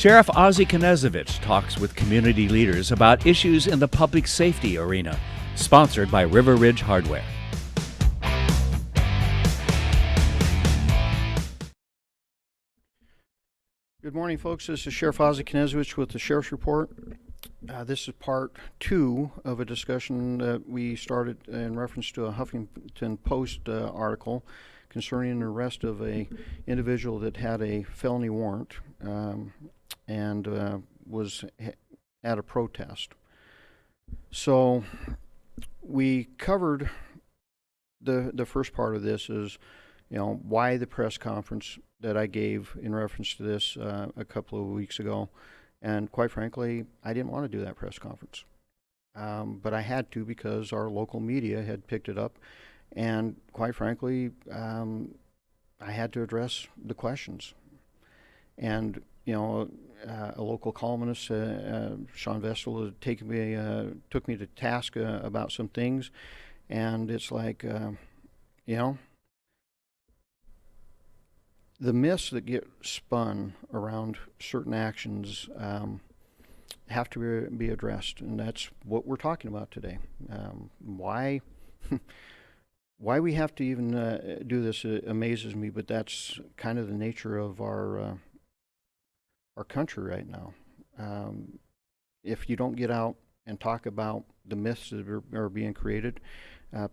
Sheriff Ozzie Knezovich talks with community leaders about issues in the public safety arena. Sponsored by River Ridge Hardware. Good morning, folks. This is Sheriff Ozzie Knezovich with the Sheriff's Report. This is part 2 of a discussion that we started in reference to a Huffington Post article concerning the arrest of a individual that had a felony warrant and was at a protest. So we covered the first part of this is, why the press conference that I gave in reference to this a couple of weeks ago. And quite frankly, I didn't want to do that press conference. But I had to because our local media had picked it up. And quite frankly, I had to address the questions. And, a local columnist, Sean Vestal, took me to task about some things. And it's like, the myths that get spun around certain actions have to be addressed, and that's what we're talking about today. Why we have to even do this amazes me, but that's kind of the nature of our country right now. If you don't get out and talk about the myths that are being created,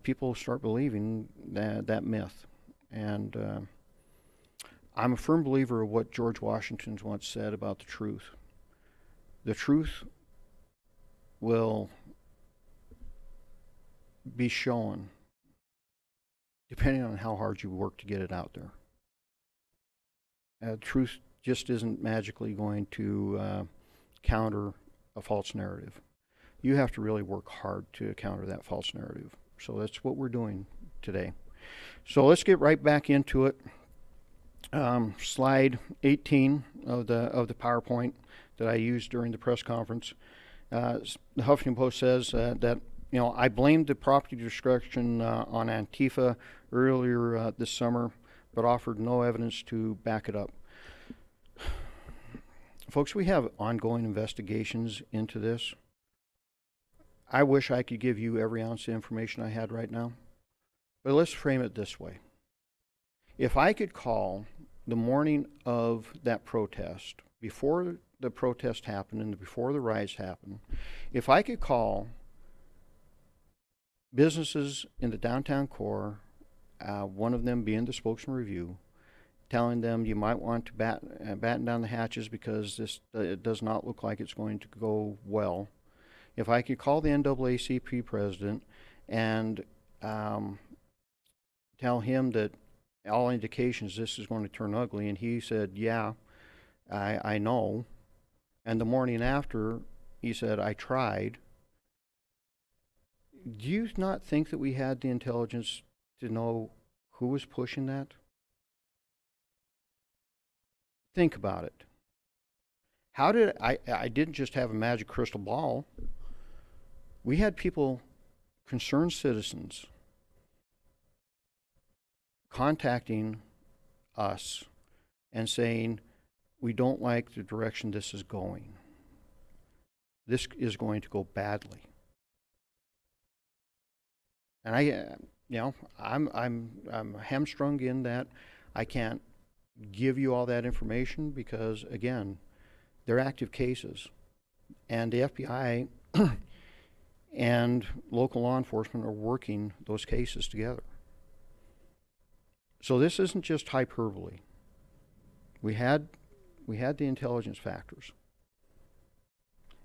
people start believing that myth. And I'm a firm believer of what George Washington once said about the truth. The truth will be shown depending on how hard you work to get it out there. Truth just isn't magically going to counter a false narrative. You have to really work hard to counter that false narrative. So that's what we're doing today. So let's get right back into it. Slide 18 of the PowerPoint that I used during the press conference. The Huffington Post says that I blamed the property destruction on Antifa earlier this summer, but offered no evidence to back it up. Folks, we have ongoing investigations into this. I wish I could give you every ounce of information I had right now, but let's frame it this way. If I could call the morning of that protest, before the protest happened and before the riots happened, if I could call businesses in the downtown core, one of them being the Spokesman Review, telling them you might want to batten down the hatches because this it does not look like it's going to go well. If I could call the NAACP president and tell him that all indications this is going to turn ugly, and he said, yeah, I know. And the morning after, he said, I tried. Do you not think that we had the intelligence to know who was pushing that? Think about it. How did I didn't just have a magic crystal ball. We had people, concerned citizens, contacting us and saying, we don't like the direction this is going. This is going to go badly. And I'm hamstrung in that I can't give you all that information because, again, they're active cases. And the FBI and local law enforcement are working those cases together. So this isn't just hyperbole. We had the intelligence factors.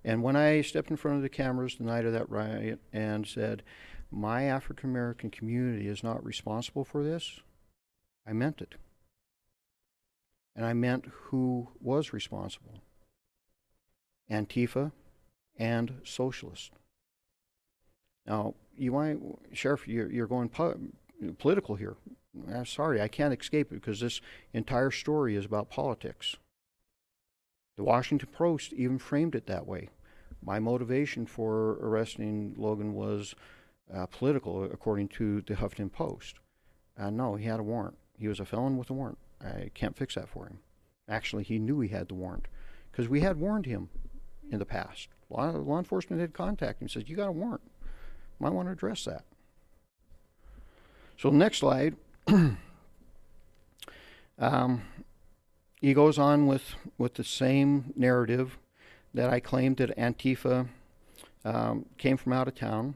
And when I stepped in front of the cameras the night of that riot and said, my African American community is not responsible for this, I meant it. And I meant who was responsible. Antifa and socialists. Now, Sheriff, you're going political here. I'm sorry, I can't escape it because this entire story is about politics. The Washington Post even framed it that way. My motivation for arresting Logan was political, according to the Huffington Post. No, he had a warrant. He was a felon with a warrant. I can't fix that for him. Actually, he knew he had the warrant because we had warned him in the past. Law enforcement had contacted him and said, you got a warrant. Might want to address that. So the next slide, he goes on with the same narrative that I claimed that Antifa came from out of town.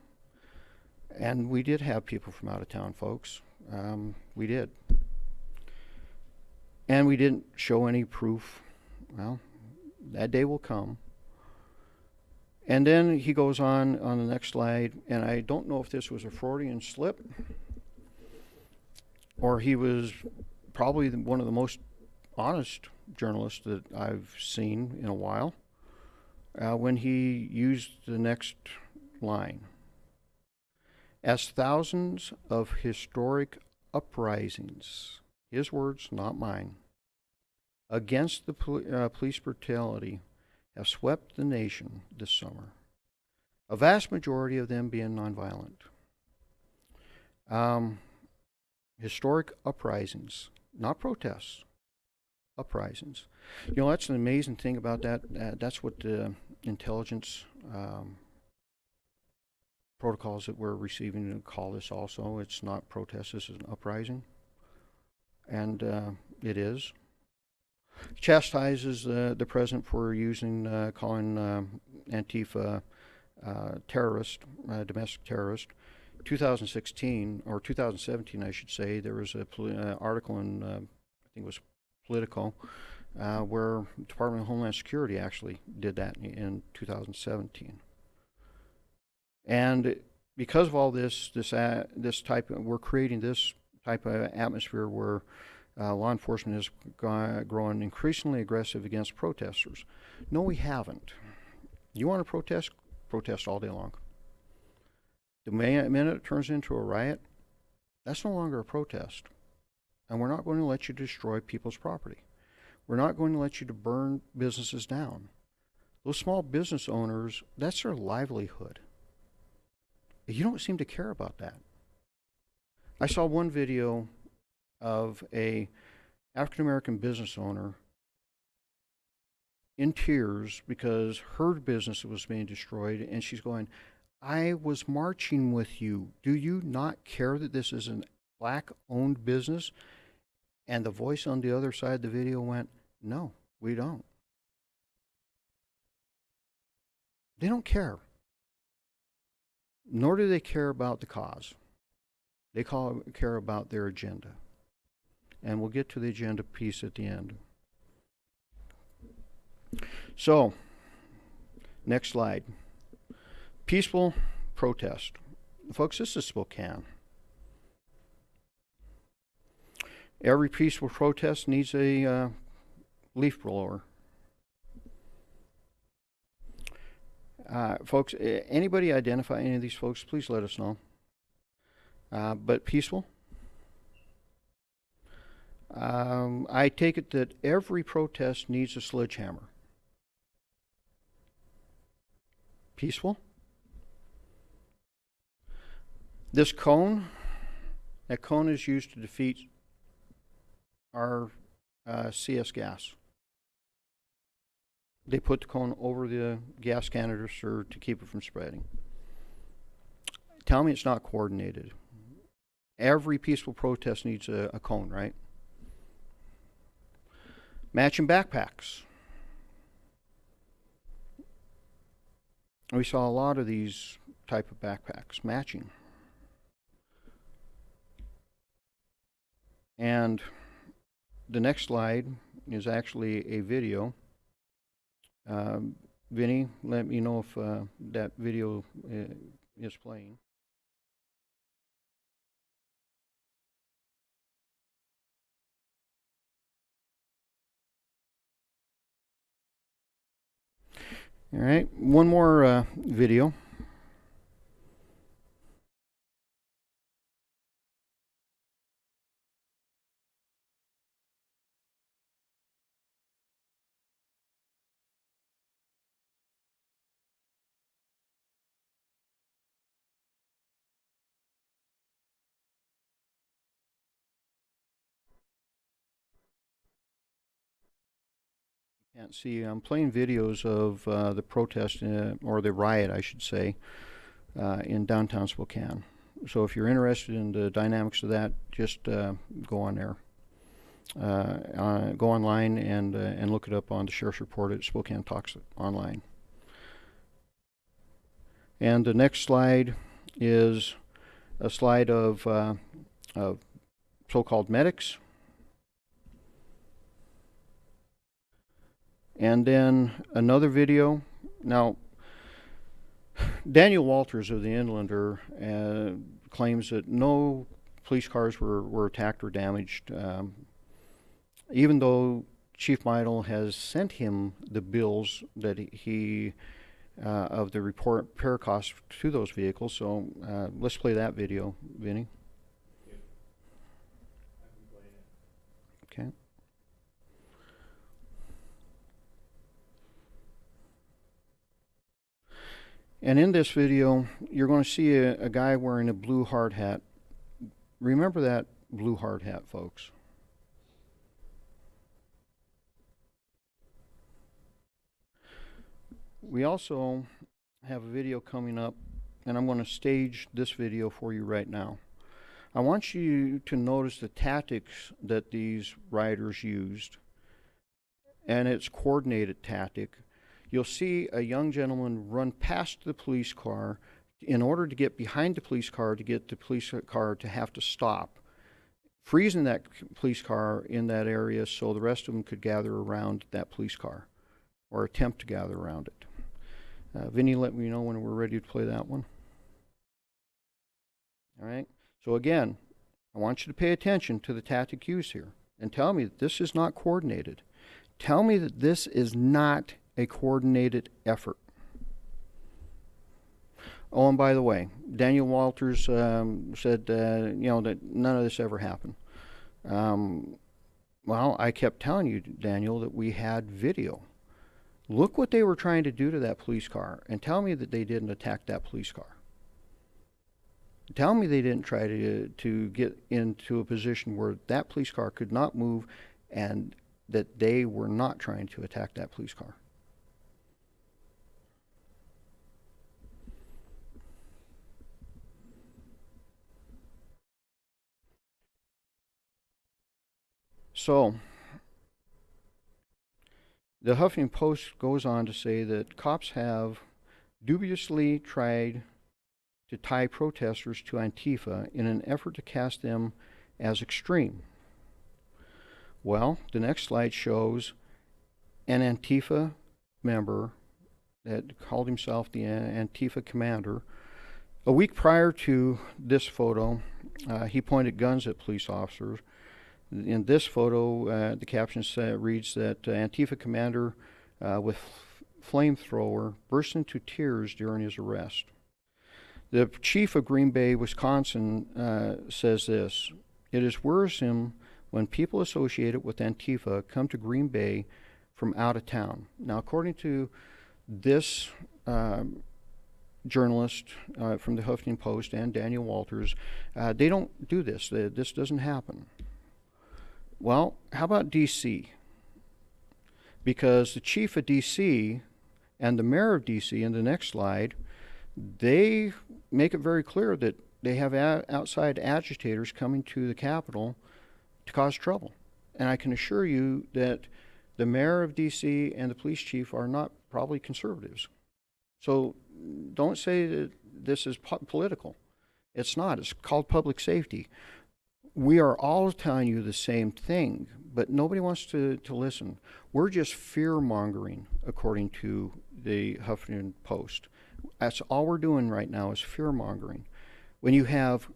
And we did have people from out of town, folks. We did. And we didn't show any proof. Well, that day will come. And then he goes on the next slide, and I don't know if this was a Freudian slip or he was probably one of the most honest journalists that I've seen in a while when he used the next line. As thousands of historic uprisings, his words, not mine, against the police brutality have swept the nation this summer, a vast majority of them being nonviolent. Historic uprisings, not protests, uprisings. You know, that's an amazing thing about that. That's what the intelligence protocols that we're receiving call this also. It's not protest, this is an uprising. And it is. Chastises the president for calling Antifa terrorist, domestic terrorist. 2016, or 2017 I should say, there was an article in, I think it was Politico, where the Department of Homeland Security actually did that in 2017. And because of all this type, we're creating this type of atmosphere where law enforcement is growing increasingly aggressive against protesters. No, we haven't. You want to protest? Protest all day long. The minute it turns into a riot, that's no longer a protest. And we're not going to let you destroy people's property. We're not going to let you to burn businesses down. Those small business owners, that's their livelihood. You don't seem to care about that. I saw one video of a African American business owner in tears because her business was being destroyed, and she's going, I was marching with you. Do you not care that this is a black-owned business? And the voice on the other side of the video went, no, we don't. They don't care. Nor do they care about the cause. They care about their agenda. And we'll get to the agenda piece at the end. So, next slide. Peaceful protest. Folks, this is Spokane. Every peaceful protest needs a leaf blower. Folks, anybody identify any of these folks, please let us know. But peaceful? I take it that every protest needs a sledgehammer. Peaceful? This cone, that cone is used to defeat our CS gas. They put the cone over the gas canister to keep it from spreading. Tell me it's not coordinated. Every peaceful protest needs a cone, right? Matching backpacks. We saw a lot of these type of backpacks, matching. And the next slide is actually a video. Vinny, let me know if that video is playing. All right, one more video. Can't see. I'm playing videos of the protest, or the riot, I should say, in downtown Spokane. So if you're interested in the dynamics of that, just go on there. Go online and look it up on the Sheriff's Report at Spokane Talks Online. And the next slide is a slide of so-called medics. And then another video. Now, Daniel Walters of the Inlander claims that no police cars were attacked or damaged, even though Chief Meidel has sent him the bills that he of the repair costs to those vehicles. So let's play that video, Vinny. Okay. And in this video, you're going to see a guy wearing a blue hard hat. Remember that blue hard hat, folks. We also have a video coming up, and I'm going to stage this video for you right now. I want you to notice the tactics that these rioters used, and it's coordinated tactic. You'll see a young gentleman run past the police car in order to get behind the police car to get the police car to have to stop, freezing that police car in that area so the rest of them could gather around that police car or attempt to gather around it. Vinny, let me know when we're ready to play that one. All right. So again, I want you to pay attention to the tactic used here and tell me that this is not coordinated. Tell me that this is not a coordinated effort. Oh, and by the way, Daniel Walters said, that none of this ever happened. Well, I kept telling you, Daniel, that we had video. Look what they were trying to do to that police car, and tell me that they didn't attack that police car. Tell me they didn't try to get into a position where that police car could not move, and that they were not trying to attack that police car. So, the Huffington Post goes on to say that cops have dubiously tried to tie protesters to Antifa in an effort to cast them as extreme. Well, the next slide shows an Antifa member that called himself the Antifa commander. A week prior to this photo, he pointed guns at police officers. In this photo, the caption reads that Antifa commander with flamethrower burst into tears during his arrest. The chief of Green Bay, Wisconsin, says this: "It is worrisome when people associated with Antifa come to Green Bay from out of town." Now, according to this journalist from the Huffington Post and Daniel Walters, they don't do this. This doesn't happen. Well, how about D.C.? Because the chief of D.C. and the mayor of D.C. in the next slide, they make it very clear that they have outside agitators coming to the Capitol to cause trouble. And I can assure you that the mayor of D.C. and the police chief are not probably conservatives. So don't say that this is political. It's not. It's called public safety. We are all telling you the same thing, but nobody wants to listen. We're just fear-mongering, according to the Huffington Post. That's all we're doing right now is fear-mongering. When you have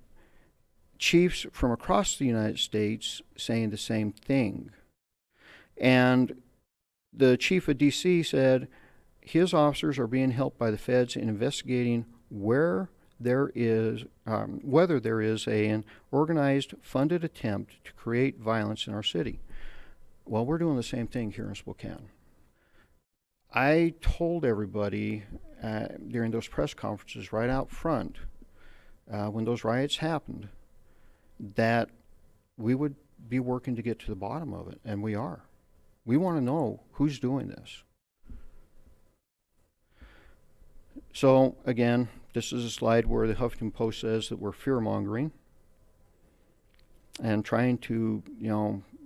chiefs from across the United States saying the same thing, and the chief of D.C. said his officers are being helped by the feds in investigating whether there is an organized, funded attempt to create violence in our city. Well, we're doing the same thing here in Spokane. I told everybody during those press conferences right out front, when those riots happened, that we would be working to get to the bottom of it, and we are. We want to know who's doing this. So again, this is a slide where the Huffington Post says that we're fear-mongering and trying to,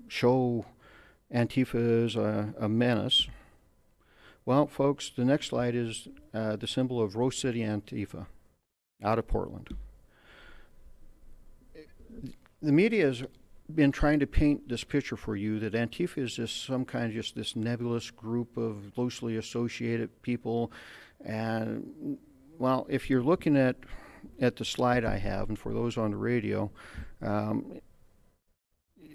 show Antifa as a menace. Well, folks, the next slide is the symbol of Rose City Antifa out of Portland. The media has been trying to paint this picture for you that Antifa is just some kind of just this nebulous group of loosely associated people. And, well, if you're looking at the slide I have, and for those on the radio,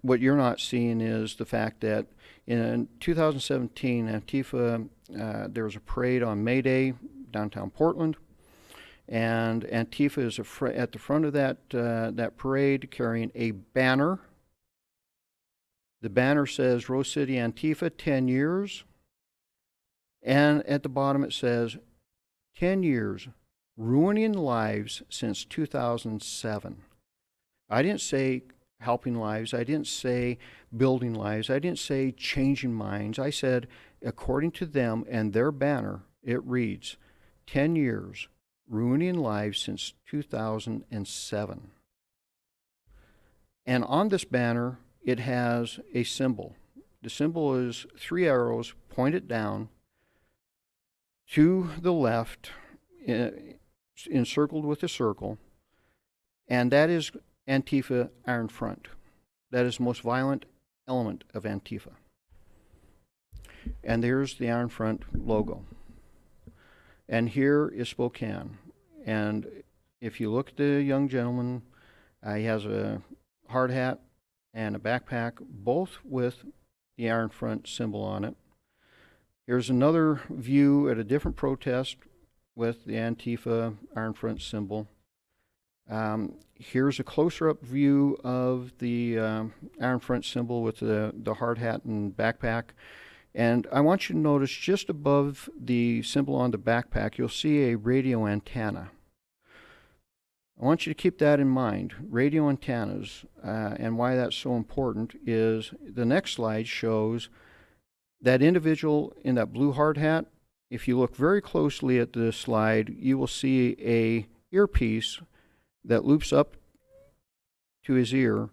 what you're not seeing is the fact that in 2017, Antifa, there was a parade on May Day, downtown Portland, and Antifa is at the front of that parade carrying a banner. The banner says Rose City Antifa 10 years, and at the bottom it says 10 years, ruining lives since 2007. I didn't say helping lives. I didn't say building lives. I didn't say changing minds. I said, according to them and their banner, it reads, 10 years, ruining lives since 2007. And on this banner, it has a symbol. The symbol is 3 arrows pointed down to the left, encircled with a circle, and that is Antifa Iron Front. That is the most violent element of Antifa. And there's the Iron Front logo. And here is Spokane. And if you look at the young gentleman, he has a hard hat and a backpack, both with the Iron Front symbol on it. Here's another view at a different protest with the Antifa Iron Front symbol. Here's a closer-up view of the Iron Front symbol with the hard hat and backpack. And I want you to notice just above the symbol on the backpack, you'll see a radio antenna. I want you to keep that in mind. Radio antennas, and why that's so important is the next slide shows that individual in that blue hard hat. If you look very closely at the slide, you will see a earpiece that loops up to his ear.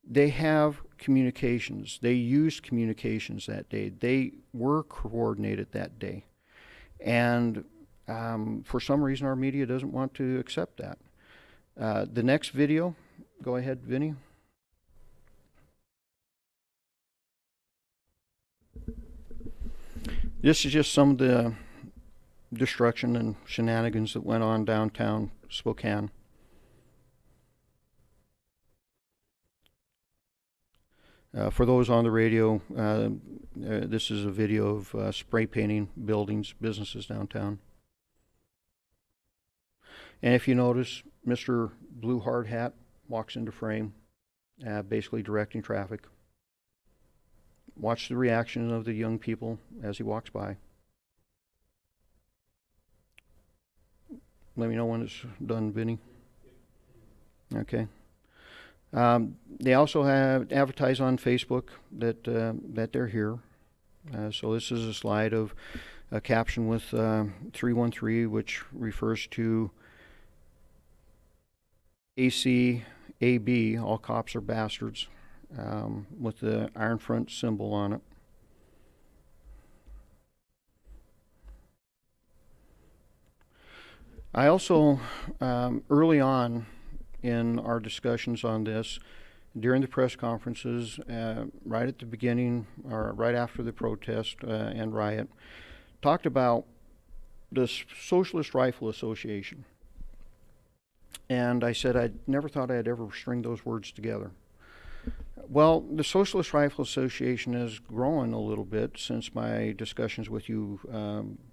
They have communications. They used communications that day. They were coordinated that day. And for some reason, our media doesn't want to accept that. The next video, go ahead, Vinny. This is just some of the destruction and shenanigans that went on downtown Spokane. For those on the radio, this is a video of spray painting buildings, businesses downtown. And if you notice, Mr. Blue Hard Hat walks into frame, basically directing traffic. Watch the reaction of the young people as he walks by. Let me know when it's done, Vinny. Okay. They also have advertised on Facebook that they're here. So this is a slide of a caption with 313, which refers to ACAB, all cops are bastards, with the Iron Front symbol on it. I also, early on in our discussions on this, during the press conferences, right at the beginning, or right after the protest and riot, talked about the Socialist Rifle Association. And I said I never thought I'd ever string those words together. Well, the Socialist Rifle Association has grown a little bit since my discussions with you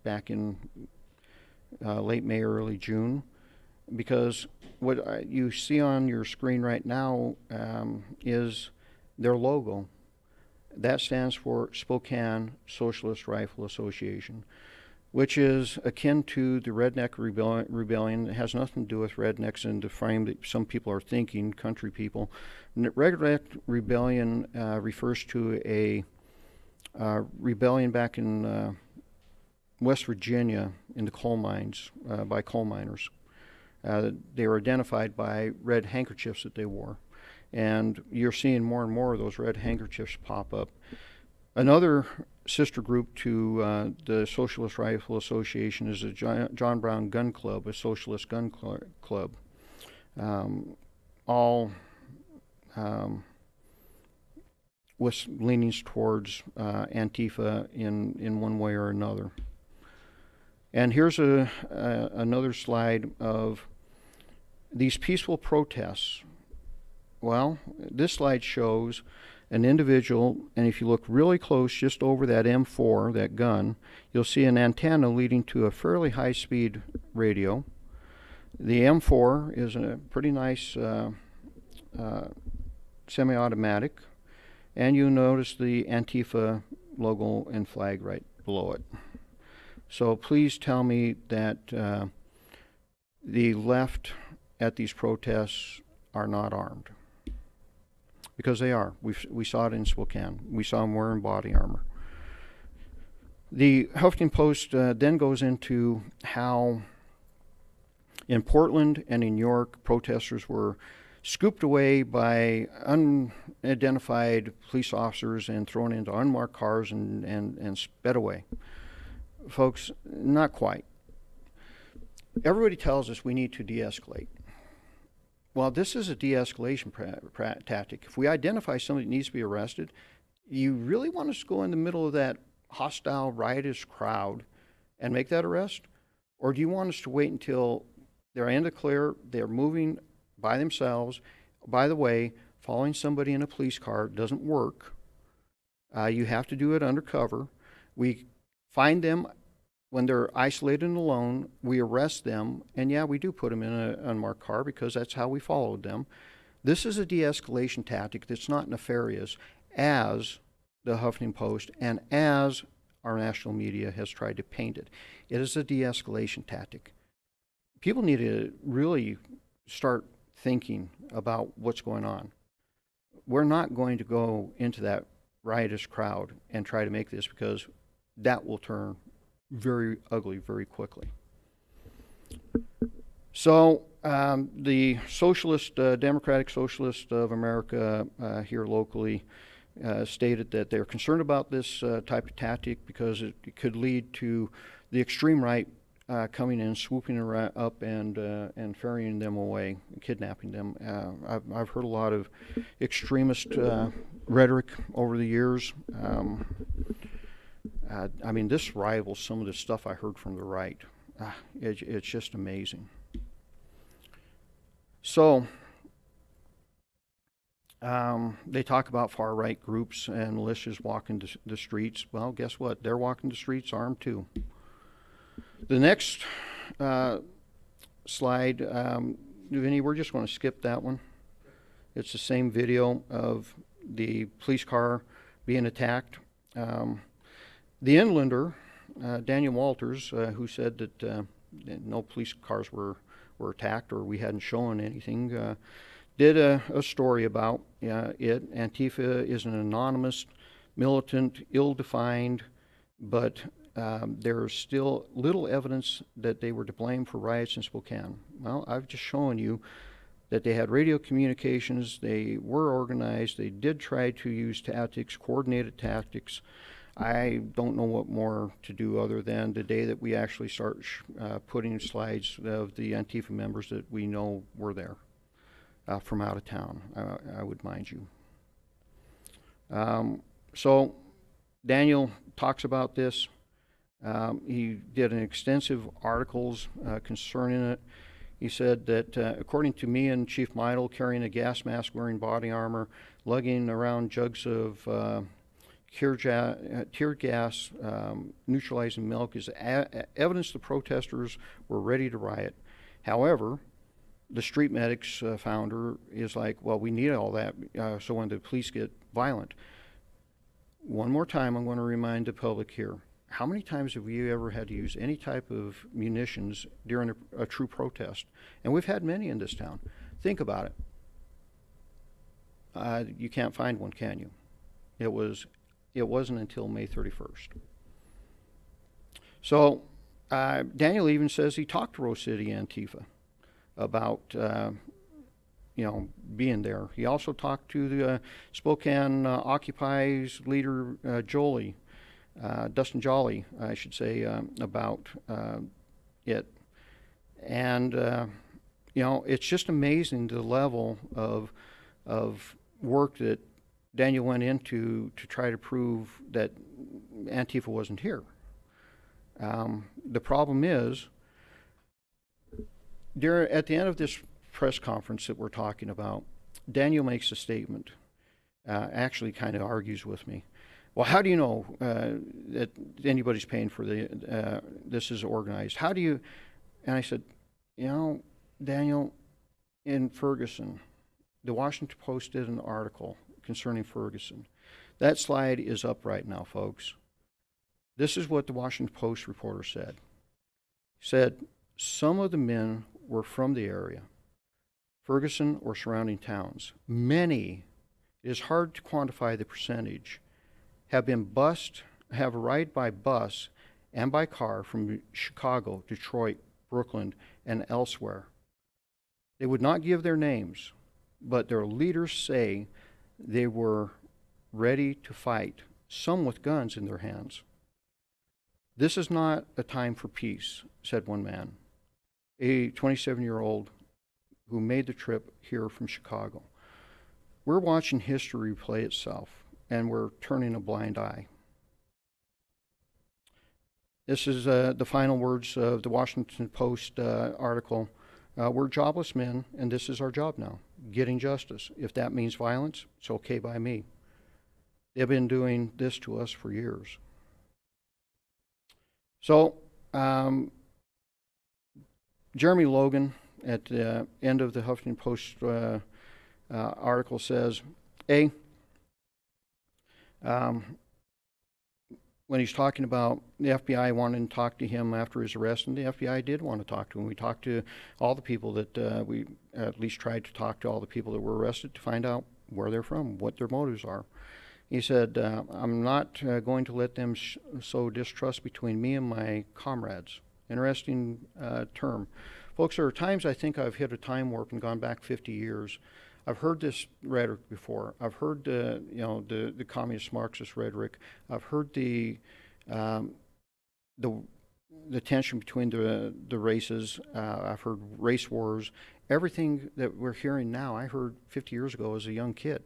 back in late May, early June, because what you see on your screen right now is their logo. That stands for Spokane Socialist Rifle Association, which is akin to the Redneck Rebellion. It has nothing to do with rednecks in the frame that some people are thinking, country people. Redneck Rebellion refers to a rebellion back in West Virginia in the coal mines by coal miners. They were identified by red handkerchiefs that they wore. And you're seeing more and more of those red handkerchiefs pop up. Another sister group to the Socialist Rifle Association is the John Brown Gun Club, a socialist gun club. All with leanings towards Antifa in one way or another. And here's another slide of these peaceful protests. Well, this slide shows an individual, and if you look really close just over that M4, that gun, you'll see an antenna leading to a fairly high-speed radio. The M4 is a pretty nice semi-automatic, and you notice the Antifa logo and flag right below it. So please tell me that the left at these protests are not armed. Because they are. We saw it in Spokane. We saw them wearing body armor. The Huffington Post then goes into how in Portland and in York, protesters were scooped away by unidentified police officers and thrown into unmarked cars and sped away. Folks, not quite. Everybody tells us we need to de-escalate. Well, this is a de-escalation tactic. If we identify somebody that needs to be arrested, you really want us to go in the middle of that hostile, riotous crowd and make that arrest? Or do you want us to wait until they're in the clear, they're moving by themselves? By the way, following somebody in a police car doesn't work. You have to do it undercover. We find them when they're isolated and alone, we arrest them, and yeah, we do put them in an unmarked car because that's how we followed them. This is a de-escalation tactic that's not nefarious, as the Huffington Post and as our national media has tried to paint it. It is a de-escalation tactic. People need to really start thinking about what's going on. We're not going to go into that riotous crowd and try to make this, because that will turn very ugly very quickly. So the Socialist, Democratic Socialists of America here locally stated that they're concerned about this type of tactic because it could lead to the extreme right coming in, swooping up and ferrying them away, kidnapping them. I've heard a lot of extremist rhetoric over the years. I mean, this rivals some of the stuff I heard from the right. It's just amazing. So they talk about far-right groups and militias walking the streets. Well, guess what? They're walking the streets armed too. The next slide, Vinny, we're just going to skip that one. It's the same video of the police car being attacked. The Inlander, Daniel Walters, who said that no police cars were attacked or we hadn't shown anything, did a story about it. Antifa is an anonymous, militant, ill-defined, but there's still little evidence that they were to blame for riots in Spokane. Well, I've just shown you that they had radio communications, they were organized, they did try to use tactics, coordinated tactics. I don't know what more to do other than the day that we actually start putting slides of the Antifa members that we know were there from out of town, I would mind you. So Daniel talks about this. He did an extensive articles concerning it. He said that according to me and Chief Meidel, carrying a gas mask, wearing body armor, lugging around jugs of tear gas, neutralizing milk is evidence the protesters were ready to riot. However, the Street Medics founder is like, well, we need all that so when the police get violent. One more time, I'm going to remind the public here. How many times have you ever had to use any type of munitions during a true protest? And we've had many in this town. Think about it. You can't find one, can you? It was it wasn't until May 31st. So Daniel even says he talked to Rose City Antifa about being there. He also talked to the Spokane Occupy's leader Dustin Jolly, I should say, about it. And it's just amazing the level of work that Daniel went into to try to prove that Antifa wasn't here. The problem is, at the end of this press conference that we're talking about, Daniel makes a statement, actually kind of argues with me. Well, how do you know that anybody's paying for this is organized? How do you? And I said, Daniel, in Ferguson, the Washington Post did an article concerning Ferguson. That slide is up right now, folks. This is what the Washington Post reporter said. He said, some of the men were from the area, Ferguson or surrounding towns. Many, it is hard to quantify the percentage, have arrived by bus and by car from Chicago, Detroit, Brooklyn, and elsewhere. They would not give their names, but their leaders say they were ready to fight, some with guns in their hands. This is not a time for peace, said one man, a 27-year-old who made the trip here from Chicago. We're watching history replay itself, and we're turning a blind eye. This is the final words of the Washington Post article. We're jobless men, and this is our job now, getting justice. If that means violence, it's okay by me. They've been doing this to us for years. So, Jeremy Logan, at the end of the Huffington Post article, says, when he's talking about the FBI wanting to talk to him after his arrest, and the FBI did want to talk to him. We talked to all the people that we at least tried to talk to all the people that were arrested to find out where they're from, what their motives are. He said, I'm not going to let them sow distrust between me and my comrades. Interesting term. Folks, there are times I think I've hit a time warp and gone back 50 years. I've heard this rhetoric before. I've heard the communist Marxist rhetoric. I've heard the tension between the races. I've heard race wars. Everything that we're hearing now, I heard 50 years ago as a young kid.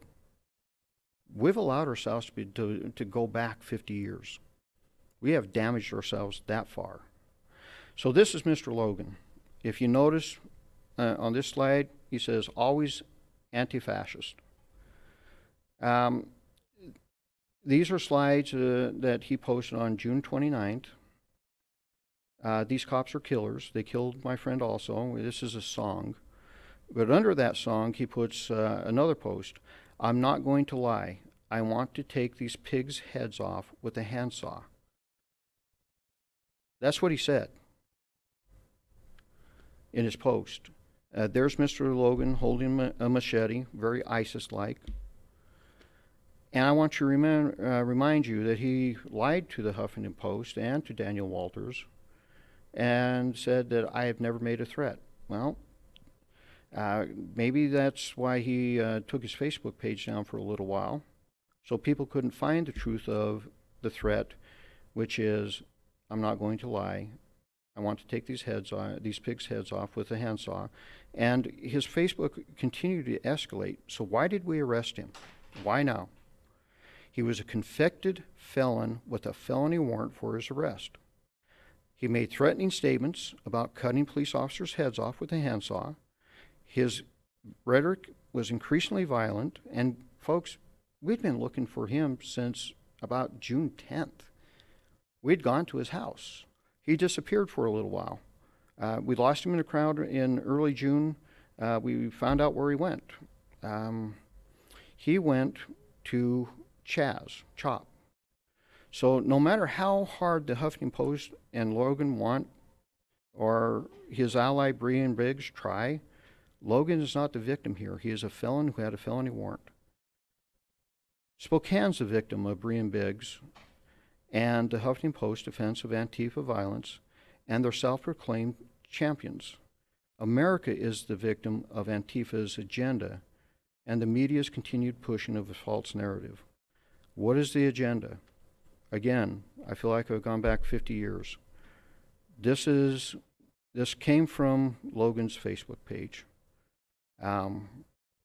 We've allowed ourselves to go back 50 years. We have damaged ourselves that far. So this is Mr. Logan. If you notice on this slide, he says, always anti-fascist. These are slides that he posted on June 29th. These cops are killers. They killed my friend also. This is a song. But under that song, he puts another post. I'm not going to lie. I want to take these pigs' heads off with a handsaw. That's what he said in his post. There's Mr. Logan holding a machete, very ISIS-like. And I want to remind you that he lied to the Huffington Post and to Daniel Walters and said that I have never made a threat. Well, maybe that's why he took his Facebook page down for a little while, so people couldn't find the truth of the threat, which is, I'm not going to lie. I want to take these pigs' heads off with a handsaw. And his Facebook continued to escalate. So why did we arrest him? Why now? He was a convicted felon with a felony warrant for his arrest. He made threatening statements about cutting police officers' heads off with a handsaw. His rhetoric was increasingly violent. And folks, we'd been looking for him since about June 10th. We'd gone to his house. He disappeared for a little while. We lost him in a crowd in early June. We found out where he went. He went to Chop. So no matter how hard the Huffington Post and Logan want, or his ally Brian Briggs try, Logan is not the victim here. He is a felon who had a felony warrant. Spokane's the victim of Brian Biggs and the Huffington Post defense of Antifa violence and their self-proclaimed champions. America is the victim of Antifa's agenda and the media's continued pushing of a false narrative. What is the agenda? Again, I feel like I've gone back 50 years. This came from Logan's Facebook page.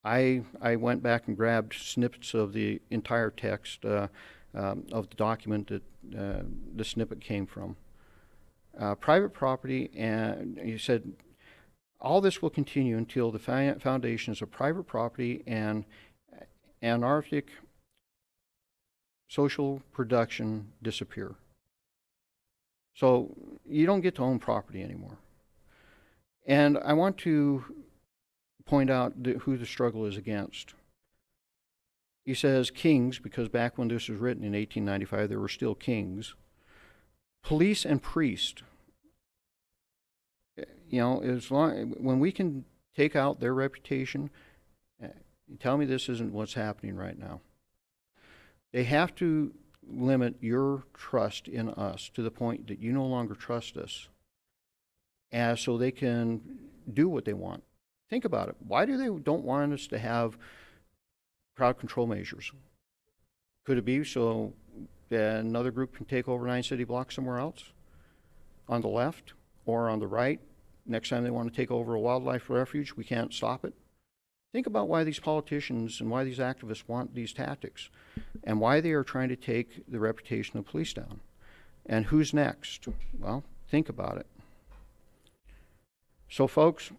I went back and grabbed snippets of the entire text of the document that the snippet came from. Private property, and he said, all this will continue until the foundations of private property and anarchic social production disappear. So you don't get to own property anymore. And I want to point out who the struggle is against. He says kings, because back when this was written in 1895, there were still kings. Police and priest. You know, when we can take out their reputation, tell me this isn't what's happening right now. They have to limit your trust in us to the point that you no longer trust us, so they can do what they want. Think about it. Why do they don't want us to have crowd control measures? Could it be so that another group can take over 9 city blocks somewhere else, on the left or on the right? Next time they want to take over a wildlife refuge, we can't stop it. Think about why these politicians and why these activists want these tactics and why they are trying to take the reputation of police down. And who's next? Well, think about it. So, folks,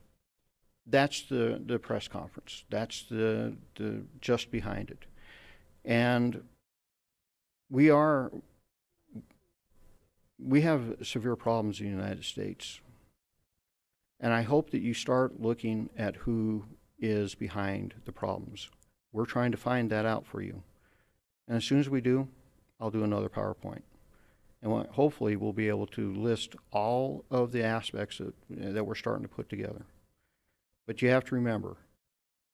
that's the press conference. That's the just behind it. And we have severe problems in the United States. And I hope that you start looking at who is behind the problems. We're trying to find that out for you. And as soon as we do, I'll do another PowerPoint. And hopefully we'll be able to list all of the aspects that we're starting to put together. But you have to remember,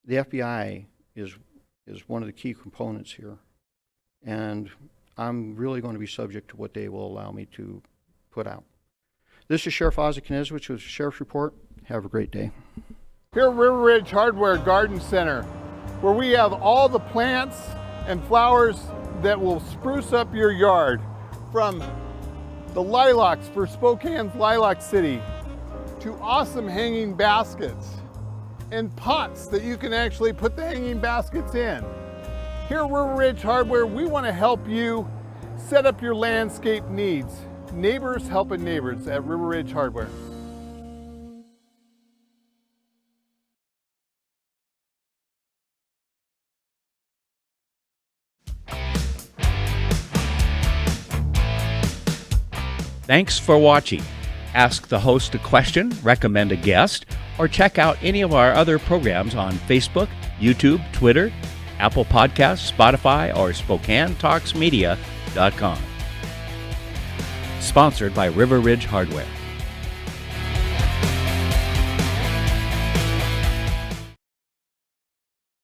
the FBI is one of the key components here. And I'm really going to be subject to what they will allow me to put out. This is Sheriff Ozzie Knezovich with the Sheriff's Report. Have a great day. Here at River Ridge Hardware Garden Center, where we have all the plants and flowers that will spruce up your yard, from the lilacs for Spokane's Lilac City to awesome hanging baskets and pots that you can actually put the hanging baskets in. Here at River Ridge Hardware, we want to help you set up your landscape needs. Neighbors helping neighbors at River Ridge Hardware. Thanks for watching. Ask the host a question, recommend a guest, or check out any of our other programs on Facebook, YouTube, Twitter, Apple Podcasts, Spotify, or SpokaneTalksMedia.com. Sponsored by River Ridge Hardware.